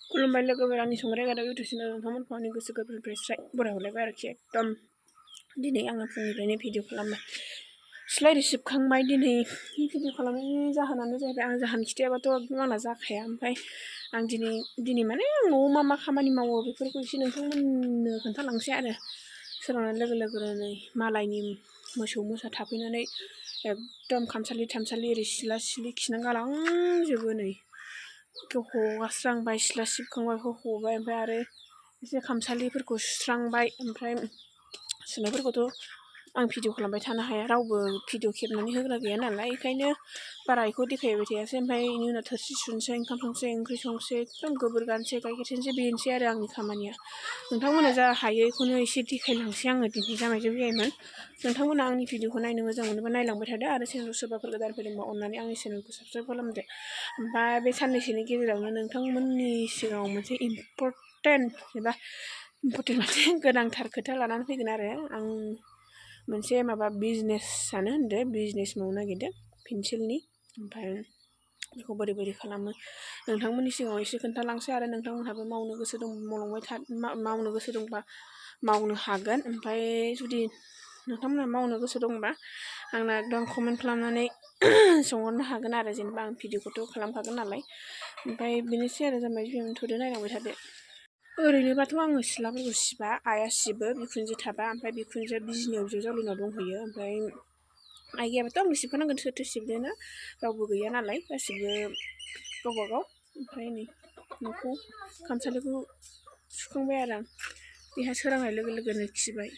खुलुमबाय लोगोफोर आंनि संग्राय गादाव इउटुब चेनेल नोंथांमोनखौ आंनि गोसो गोरबोनिफ्राय स्राय बराय हरलायबाय आरोखि एकदम दिनै आङो फुंनिफ्रायनो भिडिअ खालामबाय सिलाय सिबखांबाय दिनै भिडिअ खालामनायनि जाहोनानो जाहैबाय आं जाहोन खिथायाबाथ' आंना जाखाया ओमफ्राय आं दिनै माने आं न'आव मा खामानि मावो बेफोरखौ एसे नोंथांमोननो खोन्थालांसै आरो सोरांनाय लोगो लोगोनो नै मालायनि मोसौ मोसा थाफैनानै एकदम खामसालि थामसालि ओरै सिला सिलि खिनानै गालांजोबो नै हगारस्रांबाय सिला सिबखांबाय हबाय ओमफ्राय आरो एसे खामसालिफोरखौ सुस्रांबाय ओमफ्राय सुनायफोरखौथ' आं भिडिअ खालामबाय थानो हाया रावबो भिडिअ खेबनानै होग्रा गैया नालाय ओंखायनो बारा बेखौ देखायबाय थायासै ओमफ्राय बेनि उनाव थोरसि सुनोसै ओंखाम संसै ओंख्रि संसै एकदम गोबोर गानसै गाइखेर सेरनोसै बेनोसै आरो आंनि खामानिया नोंथांमोना जा हायो बेखौनो एसे देखायलांसै आङो दिनै जामायजों फैयामोन नोंथांमोना आंनि भिडिअखौ नायनो मोजां मोनोबा नायलांबाय थादो आरो चेनेलाव सोरबाफोर गोदान फैदोंबा अननानै आंनि चेनेलखौ साबस्क्राइब खालामदो ओमफ्राय बे साननैसोनि गेजेरावनो नोंथांमोननि सिगाङाव मोनसे इम्परटेन्ट मोनसे गोनांथार खोथा लानानै फैगोन आरो आं मोनसे माबा बिजनेसानो होनदो बिजनेस मावनो नागिरदों पेन्सिलनि ओमफ्राय बेखौ बोरै बोरै खालामो नोंथांमोननि सिगाङाव एसे खोन्थालांसै आरो नोंथांमोनहाबो मावनो गोसो दं मावनो गोसो दंबा मावनो हागोन ओमफ्राय जुदि नोंथांमोनहा मावनो गोसो दंबा आंना एकदम कमेन्ट खालामनानै सोंहरनो हागोन आरो जेनेबा आं भिडिअखौथ' खालामखागोन नालाय ओमफ्राय बेनोसै आरो जामाय थुदो नायलांबाय थादो ओरैनोबाथ' आङो सिथ्लाफोरखौ सिबा आइया सिबो बिखुनजो थाबा ओमफ्राय बिखुनजोआ बिजनियाव जावलिनाव दंहैयो ओमफ्राय आइ गैयाबाथ' आंनो सिबखानांगोन सोरथो सिबदोना रावबो गैया नालाय गासिबो गावबागाव ओमफ्राय नै न'खौ खामसालिखौ सुखांबाय आरो आं बेहा सोरांनाय लोगो लोगोनो खिबाय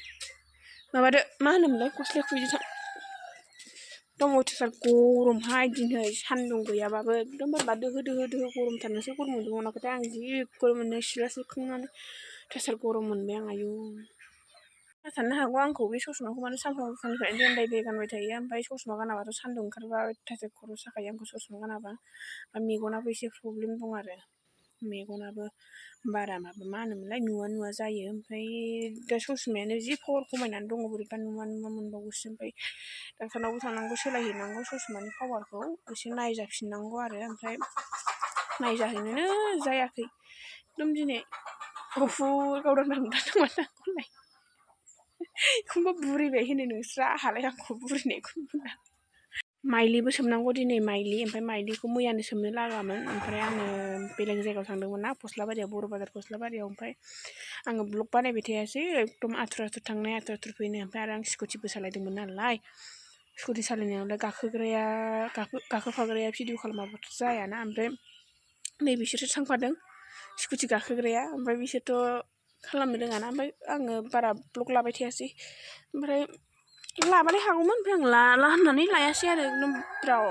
माबादो मा होनोमोनलाय गस्लाया खुयदो थां एकदम अयथासार गरमहाय दिनै सान्दुं गैयाबाबो एकदम बोरैबा दोहो गरमथार नोंसो गरम मोनदों मोनाखैथाय आं जि गरम मोनो सिला सिबखांनानै अयथासार गरम मोनबाय आं आयौ साननो हागौ आंखौ बे ससमाखौ मानो सानफ्रामबो फुंनिफ्राय देन्दाय गानबाय थायो ओमफ्राय ससमा गानाबाथ' सान्दुं ओंखारबा अयथासार खर' साखायो आंखौ ससमा गानाबा मेगनाबो एसे प्रब्लेम दं आरो मेगनाबो बारा माबा मा होनोमोनलाय नुवा जायो ओमफ्राय दा ससमायानो जि पावार खमायनानै दङ बोरैबा नुवा मोनबावोसो ओमफ्राय डाक्टारनावबो थांनांगौ सोलायहैनांगौ ससमानि पावारखौ एसे नायजाफिननांगौ आरो ओमफ्राय नायजाहैनोनो जायाखै एकदम दिनै गुफुर गावदां नांगौलाय एखमबा बुरिबाय होनो नोंस्रा आंहालाय आंखौ बुरिनायखौ बुंला माइलिबो सोमनांगौ दिनै माइलि ओमफ्राय माइलिखौ मैयानो सोमनो लागामोन ओमफ्राय आङो बेलेग जायगायाव थांदोंमोन ना फस्लाबारियाव बर' बाजार फस्लाबारियाव ओमफ्राय आङो ब्लग बानायबाय थायासै एकदम आथुर थांनाय आथुर फैनाय ओमफ्राय आरो आं स्कुटिबो सालायदोंमोन नालाय स्कुटि सालायनायावलाय गाखोफाग्राया भिडिअ खालामाबाथ' जायाना ओमफ्राय नै बिसोरसो थांफादों स्कुटि गाखोग्राया ओमफ्राय बिसोरथ' खालामनो रोङाना ओमफ्राय आङो बारा ब्लग लाबाय थायासै ओमफ्राय लाबालाय हागौमोन ओमफ्राय आं लाला होननानै लायासै आरो एकदम बिराद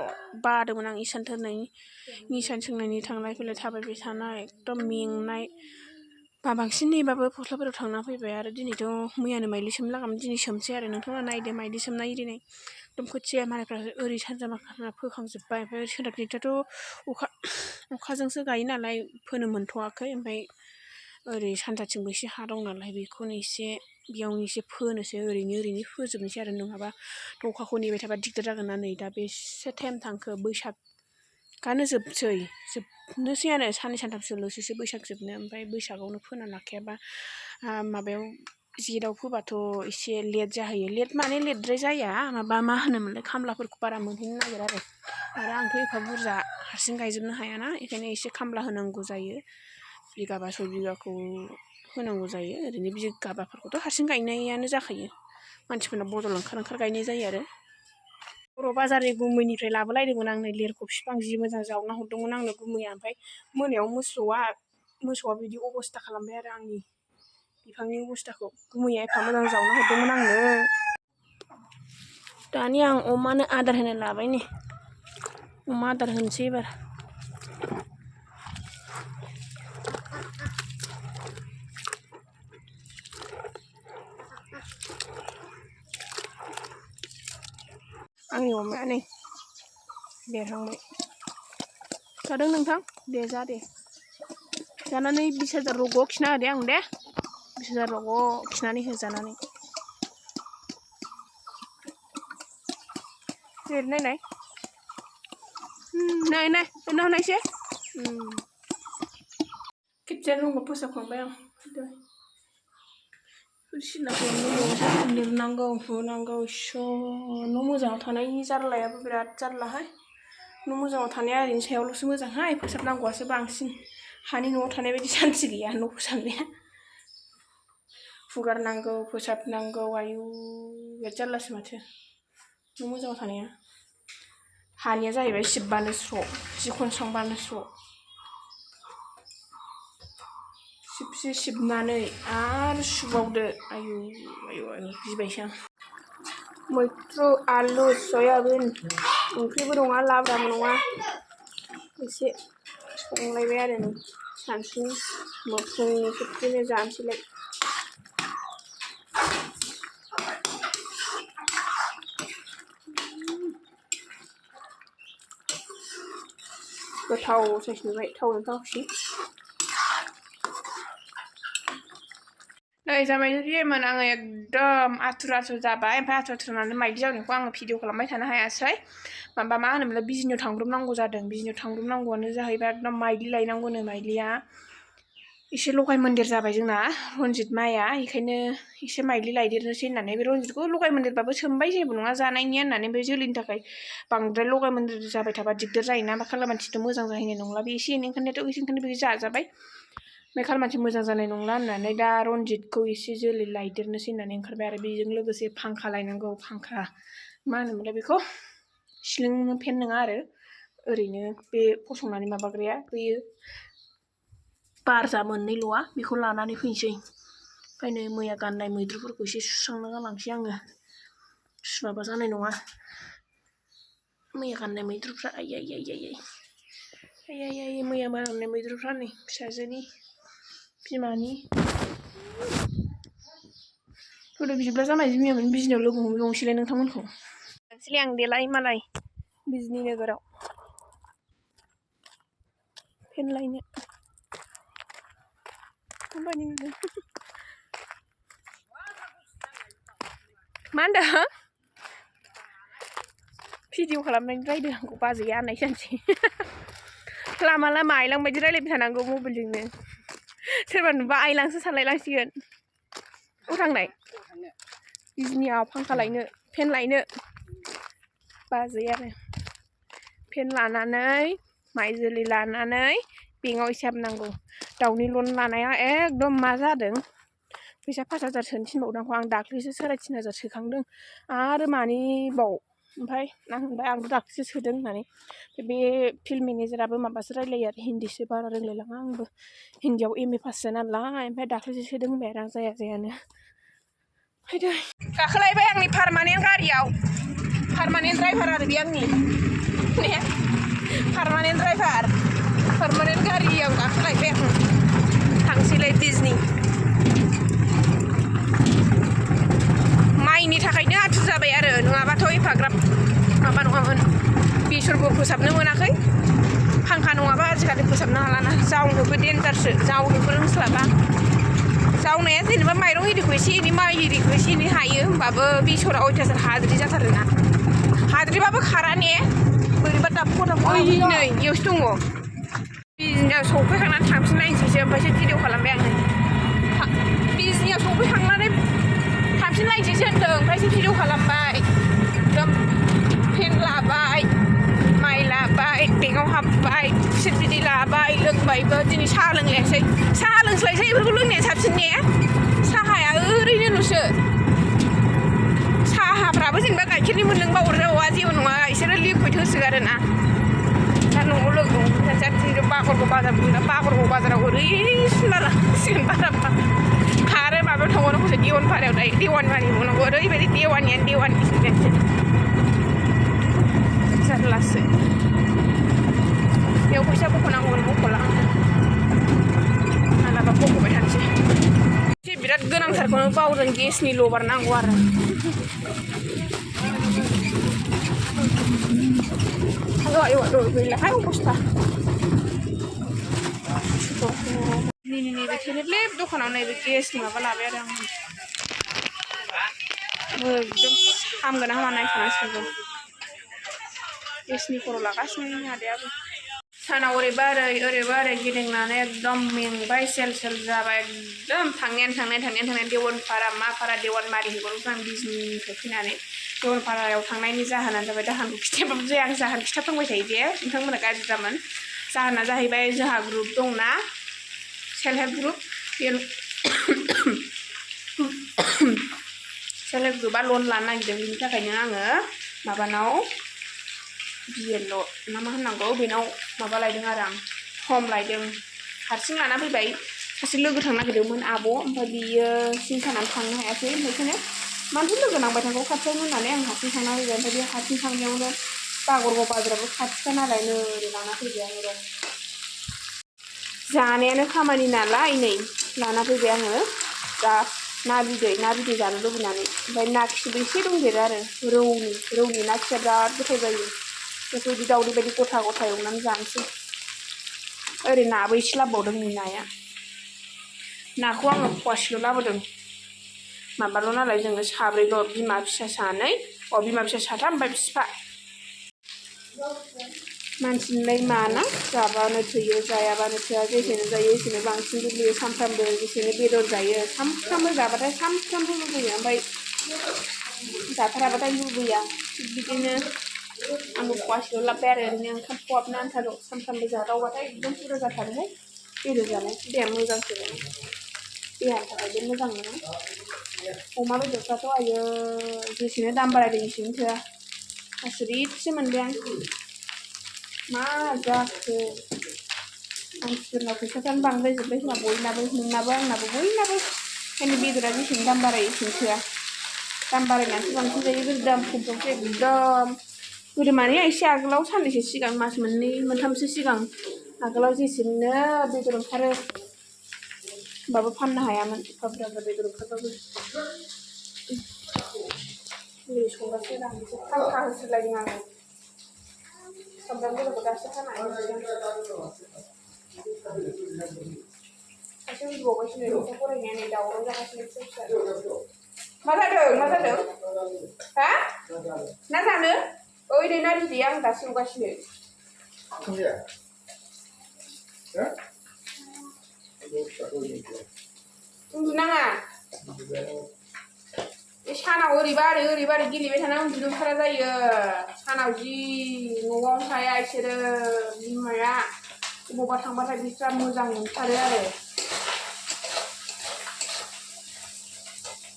बादोंमोन आं इसान सोंनायनि थांलाय फैलाय थाबायबाय थानाय एकदम मेंनाय बांसिन नेबाबो फस्लाबारियाव थांना फैबाय आरो दिनैथ' मैयानो माइलि सोमनो लागामोन दिनै सोमसै आरो नोंथांमोना नायदो माइलि सोमनाय दिनै एकदम खोथिया मालायफ्रा ओरै सानजा माखाफ्रा फोखांजोब्बाय ओमफ्राय सोनाबनिफ्रायथ' अखाजोंसो गायो नालाय फोनो मोनथ'वाखै ओमफ्राय ओरै सानजाथिंबो एसे हा दं नालाय बेखौनो बेयावनो एसे फोनोसै ओरैनो फोजोबनोसै आरो नङाबा अखाखौ नेबाय थाबा दिगदार जागोन ना नै दा बेसे टाइम थांखो बैसागानो जोबनोसैयानो साननै सानथामसोल'सैसो बैसाग जोबनो ओमफ्राय बैसागावनो फोना लाखायाबा माबायाव जेठआव फोबाथ' एसे लेट जाहैयो लेट माने लेटद्राय जाया माबा मा होनोमोनलाय खामलाफोरखौ बारा मोनहैनो नागिरा आरो आंथ' एफा बुरजा हारसिं गायजोबनो हायाना बेखायनो एसे खामला होनांगौ जायो बिगाबा 6 बिगाखौ होनांगौ जायो ओरैनो बिगाबाफोरखौथ' हारसिं गायनायानो जाखायो मानसिफोरना बदल ओंखार गायनाय जायो आरो बर' बाजारनि गुमैनिफ्राय लाबोलायदोंमोन आं नै लेरख' बिफां जि मोजां जावना हरदोंमोन आंनो गुमैया ओमफ्राय मोनायाव मोसौआ बिदि अबस्था खालामबाय आरो आंनि बिफांनि अबस्थाखौ गुमैया एफा मोजां जावना हरदोंमोन आंनो दानि आं अमानो आदार होनो लाबाय नै अमा आदार होनोसै एबार आंनि अमाया नै देरहांबाय जादों नोंथां दे जा दे जानानै 20,000 रग' खिना होदे आं दे 20,000 रग' खिनानै हो जानानै नायनाय नायनायसे खेबसे रुमखौ फोसाबखांबाय आं सिना खालामनांगौ लिरनांगौ हुनांगौ न' मोजाङाव थानायनि जारलायाबो बिराद जारलाहाय न' मोजाङाव थानाया ओरैनो सायावल'सो मोजांहाय फोसाबनांगौआसो बांसिन हानि न'आव थानाय बायदि सान्थि गैया न' फोसाबनाया हुगारनांगौ फोसाबनांगौ आयु बिराद जारलासो माथो न' मोजाङाव थानाया हानिया जाहैबाय सिबबानो स्र' जि खनस्रांबानो स्र' सिबसे सिबनानै आरो सुबावदो आयु आयु आयु गिबायसो आं मैथ्रु आलु सयाबिन ओंख्रिबो नङा लाब्राबो नङा एसे संलायबाय आरो नै सानसुनि फुंनि खेबसेनो जानोसैलाय गोथाव साइस नुबाय थावजों थावसि नै जामायजों आङो एकदम आथुर जाबाय ओमफ्राय आथुर जानानै माइदि जानायखौ आङो भिडिअ खालामबाय थानो हायासै माबा मा होनोमोनलाय बिजनियाव थांब्रबनांगौ जादों बिजनियाव थांब्रबनांगौआनो जाहैबाय एकदम माइदि लायनांगौनो माइदिया एसे लगाय मोन्देर जाबाय जोंना रनजित माइआ बेखायनो एसे माइदि लायदेरनोसै होननानै बे रनजितखौ लगाय मोन्देरबाबो सोमबाय जेबो नङा जानायनि होननानै ओमफ्राय जोलैनि थाखाय बांद्राय लगाय मोन्देर जाबाय थाबा दिगदार जायोना मा खालामानसिथ' मोजां जाहैनाय नंला बे एसे एनै ओंखायनो बे जाजाबाय ओमफ्राय खालमानसि मोजां जानाय नंला होननानै दा रनजितखौ एसे जोलै लायदेरनोसै होननानै ओंखारबाय आरो बेजों लोगोसे फांखा लायनांगौ फांखा मा होनोमोनलाय बेखौ सिलिं फेन नङा आरो ओरैनो बे फसंनानै माबाग्राया बेयो बारजा मोननैल'आ बेखौ लानानै फैनोसै ओमफ्राय नै मैया गाननाय मैद्रुफोरखौ एसे सुस्रांना गालांसै आङो सुवाबा जानाय नङा मैया गाननाय मैद्रुफ्रा आयै मैया गाननाय मैद्रुफ्रा नै फिसाजोनि बिमानि गोदो बिदिब्ला जामाय मैयामोन बिजनियाव लोगो हमहैबावनोसैलाय नोंथांमोनखौ थांसैलाय आं देलाय मालाय बिजनि नोगोराव पेन लायनो मा होनदों भिडिअ खालामनायनि रायदों आंखौ बाजैया होननाय जानोसै लामा लामा आइलां बायदि रायलायबाय थानांगौ मबाइलजोंनो सोरबा नुबा आइलांसो सानलायलांसिगोन अ थांनाय बिजनियाव फांखा लायनो फेन लायनो बाजै आरो फेन लानानै माइ जोलै लानानै बेंकआव एसे हाबनांगौ दाउनि लन लानाया एकदम मा जादों फैसा 5,000 सोनो थिनबावदों आं दाख्लैसो 3,500 सोखांदों आरो मानिबाव ओमफ्राय आं होनबाय आंथ' दाख्लैसो सोदों होननानै बे फिल्ड मेनेजाराबो माबासो रायलायो आरो हिन्दीसो बारा रोंलायलाङा आंबो हिन्दीयाव MA पाससो नालाय ओमफ्राय दाख्लैसो सोदों होनबाय आरो आं जायानो फैदो गाखोलायबाय आंनि पारमानेन्ट गारियाव पारमानेन्ट ड्राइभार आरो बे आंनि ने पारमानेन्ट ड्राइभार पारमानेन्ट गारियाव गाखोलायबाय आं थांसैलाय बिजनि माइनि थाखायनो आथुर जाबाय आरो नङाबाथ' एफाग्राब माबा नङामोन बेसरबो फोसाबनो मोनाखै फांखा नङाबा आजिखालि फोसाबनो हालाना जावनोबो देन्जारसो जावनोबो रोंस्लाबा जावनाया जेनेबा माइरं इरिखौ एसे एनै माइ इरिखौ एसे एनै हायो होमबाबो बेसरा अयथासार हाद्रि जाथारोना हाद्रिबाबो खारा ने बोरैबा दाबख' नै इयावसो दङ बिजनियाव सौफैखांनानै थांफिनलायनोसैसो ओमफ्रायसो भिडिअ खालामबाय आङो बिजनियाव सौफैखांनानै थांफिनलायनोसैसो होनदों ओमफ्रायसो भिडिअ खालामबाय एकदम फेन लाबाय माइ लाबाय बेंकआव हाबबाय खुसेर बिदै लाबाय लोंबायबो दिनै साहा लोंलायासै साहा लोंस्लायसै बेफोरखौ लोंनाया साबसिन ने साहाया ओरैनोल'सो साहाफ्राबो जेनेबा गाइखेरनि मोनलोंबा अरजावा जेबो नङा बिसोरो लिकुइड होसोगारोना दा न'आव लोगो हमफिनसै बागरगाव बाजार बुंना बागरगाव बाजाराव ओरै सुना लांसिगोन बाराबा आरो माबायाव थांबावनांगौसो देवानपारायाव दायो देवानपारानि मोननांगौ ओरैबायदि देवानियानो देवानिसो जारलासो बेयाव फैसा बख'नांगौमोन बख'ला मालाबा बख'बाय थानोसै एसे बिराद गोनांथारखौनो बावदों गेसनि लबार नांगौ आरो गैलाहाय अबस्था नैबे थेलेबलेब दखानाव नैबे गेसनि माबा लाबाय आरो आं एकदम हामगोन ना हामा नायखानांसिगोन गेसनि खर' लागासिनो आदायाबो सानाव ओरैबा ओरै गिदिंनानै एकदम मेंबाय सेल जाबाय एकदम थांनाया देवानपारा मापारा देवानमारि हैबावोसो आं बिजनिनिफ्राय फैनानै देवानपारायाव थांनायनि जाहोनानो जाबाय दाहानखौ खिथायाबाबो जाया आं जाहोन खिथाफ्लांबाय थायो दे नोंथांमोना गाज्रि जामोन जाहोना जाहैबाय जोंहा ग्रुप दंना self help group self help ग्रुपआ लन लानो नागिरदों बिनि थाखायनो आङो माबानाव बिएलअ ना मा होननांगौ बेनाव माबा लायदों आरो आं फर्म लायदों हारसिं लाना फैबाय सासे लोगो थांनो नागिरदोंमोन आब' ओमफ्राय बियो सिं सानानै थांनो हायासै बेखायनो मानोथो लोगो नांबाय थागौ खाथियावनो होननानै आं हारसिं थांना फैबाय ओमफ्राय बे हारसिं थांनायावनो बागरगाव बाजाराबो खाथिखा नालाय ओरै लाना फैबाय आङो र' जानायानो खामानि नालाय नै लाना फैबाय आङो दा ना बिदै जानो लुबैनानै ओमफ्राय ना खिबो एसे दंदेरो आरो रौनि ना खिया बिराद गोथाव जायो बेफोरबायदि दावदै बायदि गथा एवनानै जानोसै ओरै नाबो एसे लाबोबावदों नै नाया नाखौ आङो फवासेल' लाबोदों माबाल' नालाय जोङो साब्रैल' बिमा फिसा सानै बिमा फिसा साथाम ओमफ्राय बिफा मानसिनिलाय माना जाबानो थोयो जायाबानो थोआ जेसेनो जायो एसेनो बांसिन लुबैयो सानफ्रामबो जेसेनो बेदर जायो सानफ्रामबो जाबाथाय सानफ्रामबो लुबैयो ओमफ्राय जाथाराबाथाय लुबैया बिदिनो आंबो फवासेल' लाबोबाय आरो ओरैनो ओंखाम खहाबनो आन्थाल' सानफ्रामबो जादावबाथाय एकदम बुरजा जाथारोहाय बेदर जानाय देहाया मोजांसो मोनो देहानि थाखायबो मोजां मोनो अमा बेदरफ्राथ' आयो जेसेनो दाम बारायदों एसेनो थोआ आसरितसो मोनबाय आं मा जाखो मानसिफोरनाव फैसाफ्रानो बांद्रायजोब्बाय जोंना बयनाबो नोंनाबो आंनाबो बयनाबो ओंखायनो बेदरा जेसेनो दाम बारायो एसेनो थोआ दाम बारायनानैसो बांसिन जायो गोदो दाम खमफ्रावसो एकदम गोदो माने एसे आगोलाव साननैसो सिगां मास मोननै मोनथामसो सिगां आगोलाव जेसेनो बेदर ओंखारो होमबाबो फाननो हायामोन एफा बुरजा बेदर ओंखारबाबो मुलि संगासिनो आं एसे फांखा होस्रोलायदों आङो सामब्राम गोजाखौ दासो हानानै सासे उन्दुबावगासिनो लेखा फरायनाया नै दावराव जागासिनो फिसा मा जादों हा ना जानो ओइ नै ना बिदैया आं दासो एवगासिनो उन्दुनाङा सानाव ओरैबा ओरै गेलेबाय थाना उन्दुनो ओंखारा जायो सानाव जि न'आवनो थाया इसोरो बिमाया बबावबा थांबाथाय बिस्रा मोजां मोनथारो आरो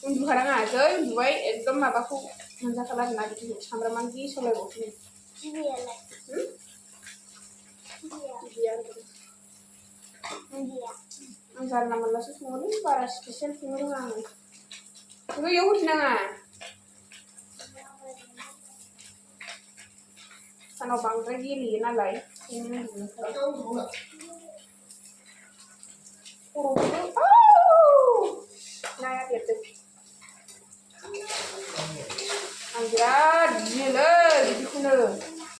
उन्दुखानाङा जै उन्दुबाय एकदम माबाखौ मोनजाखाला आरोना बिदिखौ सामब्रामानो गेसावलायबावसो आं जानला मोनलासो सङोलै बारा स्पेसियेल संनो रोङा आङो बैयाव होफिनाङा सानाव बांद्राय गेलेयो नालाय ओंखायनो उन्दुनो ओंखारो खर'खौबो नाया देरदों